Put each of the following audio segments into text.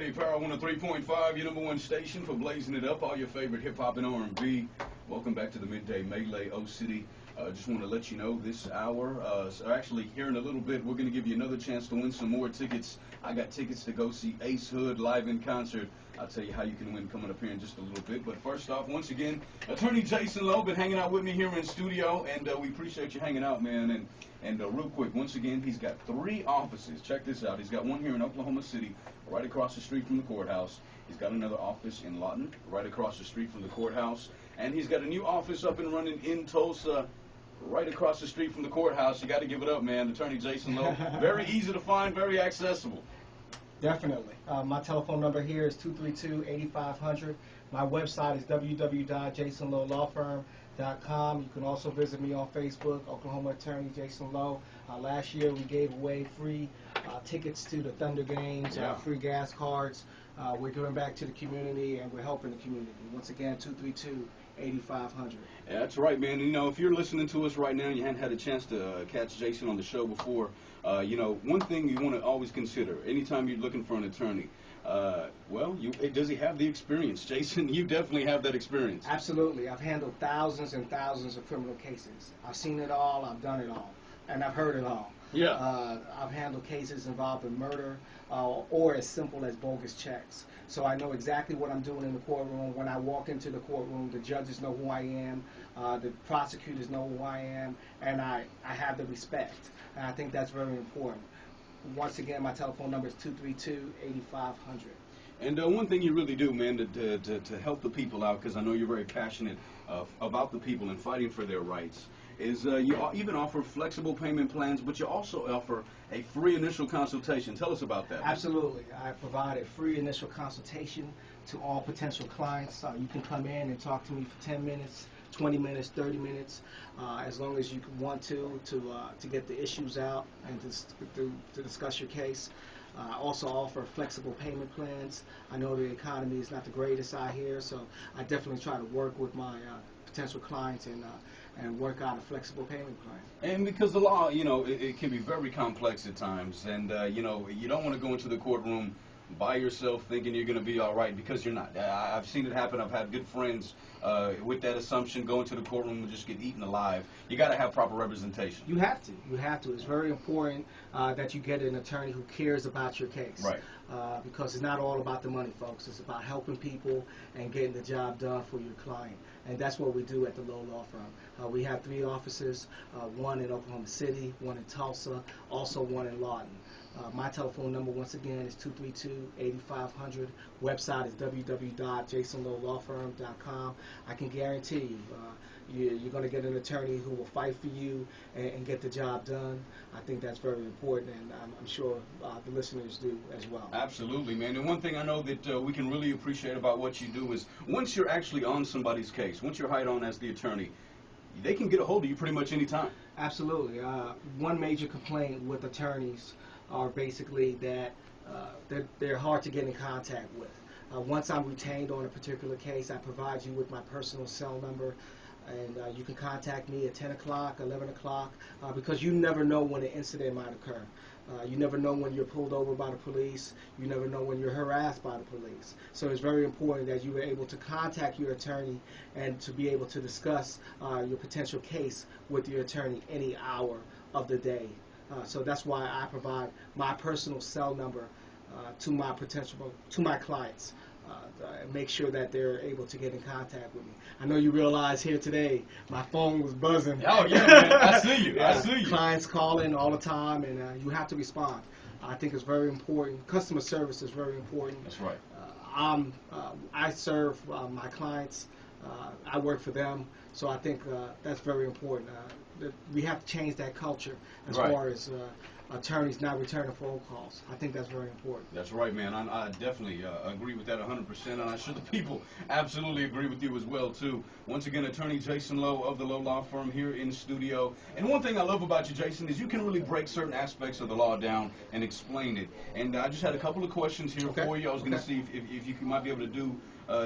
Saturday, Power 103.5, your number one station for blazing it up, all your favorite hip-hop and R&B. Welcome back to the Midday Melee, O-City. Just want to let you know this hour, so actually here in a little bit, we're going to give you another chance to win some more tickets. I got tickets to go see Ace Hood live in concert. I'll tell you how you can win coming up here in just a little bit. But first off, once again, Attorney Jason Lowe been hanging out with me here in studio, and we appreciate you hanging out, man. And real quick, once again, he's got 3 offices. Check this out. He's got one here in Oklahoma City, right across the street from the courthouse. He's got another office in Lawton, right across the street from the courthouse. And he's got a new office up and running in Tulsa, right across the street from the courthouse. You got to give it up, man. Attorney Jason Lowe. Very easy to find, very accessible. Definitely. My telephone number here is 232-8500. My website is www.jasonlowelawfirm.com. You can also visit me on Facebook, Oklahoma Attorney Jason Lowe. Last year we gave away free tickets to the Thunder games, free gas cards. We're giving back to the community, and we're helping the community. Once again, 232-8500. Yeah, that's right, man. You know, if you're listening to us right now and you hadn't had a chance to catch Jason on the show before, you know, one thing you want to always consider anytime you're looking for an attorney, does he have the experience? Jason, you definitely have that experience. Absolutely. I've handled thousands and thousands of criminal cases. I've seen it all, I've done it all, and I've heard it all. Yeah. I've handled cases involving murder or as simple as bogus checks. So I know exactly what I'm doing in the courtroom. When I walk into the courtroom, the judges know who I am, the prosecutors know who I am, and I have the respect. And I think that's very important. Once again, my telephone number is 232-8500. And one thing you really do, man, to help the people out, because I know you're very passionate about the people and fighting for their rights, is you even offer flexible payment plans, but you also offer a free initial consultation. Tell us about that. Absolutely. I provide a free initial consultation to all potential clients. You can come in and talk to me for 10 minutes, 20 minutes, 30 minutes, as long as you want to get the issues out and to discuss your case. I also offer flexible payment plans. I know the economy is not the greatest out here, so I definitely try to work with my potential clients and work out a flexible payment plan. And because the law, you know, it can be very complex at times, and you know, you don't want to go into the courtroom by yourself thinking you're going to be all right, because you're not. I've seen it happen. I've had good friends with that assumption go into the courtroom and just get eaten alive. You got to have proper representation. You have to. You have to. It's very important that you get an attorney who cares about your case. Right. Because it's not all about the money, folks. It's about helping people and getting the job done for your client. And that's what we do at the Lowe Law Firm. We have 3 offices, one in Oklahoma City, one in Tulsa, also one in Lawton. My telephone number, once again, is 232-8500. Website is www.jasonlowelawfirm.com. I can guarantee you're going to get an attorney who will fight for you and get the job done. I think that's very important, and I'm sure the listeners do as well. Absolutely, man. And one thing I know that we can really appreciate about what you do is once you're actually on somebody's case, once you're hired on as the attorney, they can get a hold of you pretty much any time. Absolutely. One major complaint with attorneys are basically that they're hard to get in contact with. Once I'm retained on a particular case, I provide you with my personal cell number, and you can contact me at 10 o'clock, 11 o'clock, because you never know when an incident might occur. You never know when you're pulled over by the police. You never know when you're harassed by the police. So it's very important that you are able to contact your attorney and to be able to discuss your potential case with your attorney any hour of the day. So that's why I provide my personal cell number to my clients, and make sure that they're able to get in contact with me. I know you realize here today my phone was buzzing. Oh yeah, man. I see you. I see you. Clients calling all the time, and you have to respond. I think it's very important. Customer service is very important. That's right. I serve my clients. I work for them, so I think that's very important. We have to change that culture as far as attorneys not returning phone calls. I think that's very important. That's right, man. I definitely agree with that 100%, and I'm sure the people absolutely agree with you as well, too. Once again, Attorney Jason Lowe of the Lowe Law Firm here in studio. And one thing I love about you, Jason, is you can really break certain aspects of the law down and explain it. And I just had a couple of questions here for you. I was going to see if you might be able to do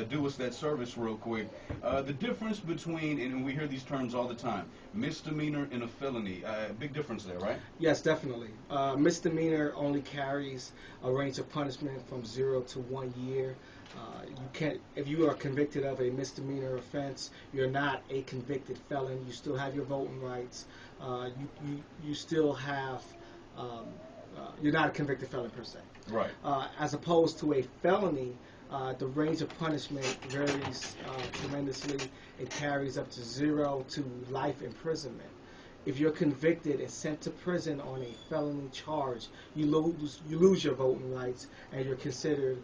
do us that service real quick. The difference between, and we hear these terms all the time, misdemeanor and a felony. Big difference there, right? Yes, definitely. Misdemeanor only carries a range of punishment from 0 to 1 year. You can't, if you are convicted of a misdemeanor offense, you're not a convicted felon. You still have your voting rights. You still have, you're not a convicted felon per se. Right. As opposed to a felony, the range of punishment varies tremendously. It carries up to 0 to life imprisonment. If you're convicted and sent to prison on a felony charge, you lose your voting rights, and you're considered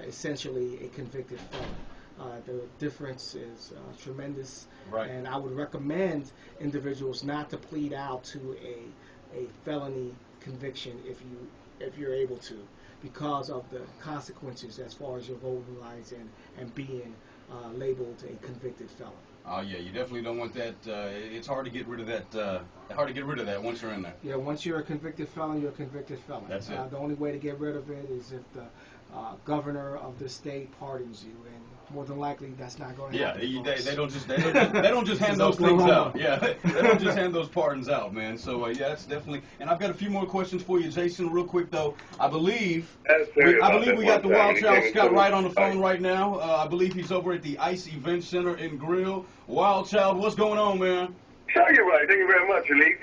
essentially a convicted felon. The difference is tremendous, right. And I would recommend individuals not to plead out to a felony conviction if you're able to, because of the consequences as far as your voting rights and being labeled a convicted felon. Oh yeah, you definitely don't want that. It's hard to get rid of that. Hard to get rid of that once you're in there. Yeah, once you're a convicted felon, you're a convicted felon. That's it. The only way to get rid of it is if the governor of the state pardons you, and more than likely that's not going to happen. Yeah, they don't just hand those things out. Yeah, they don't just hand those pardons out, man. So yeah, that's definitely. And I've got a few more questions for you, Jason, real quick though. I believe we got the Wild Child Scott Wright on the phone right now. I believe he's over at the Ice Event Center and Grill. Wild Child, what's going on, man? Sure, you're right. Thank you very much, Elite.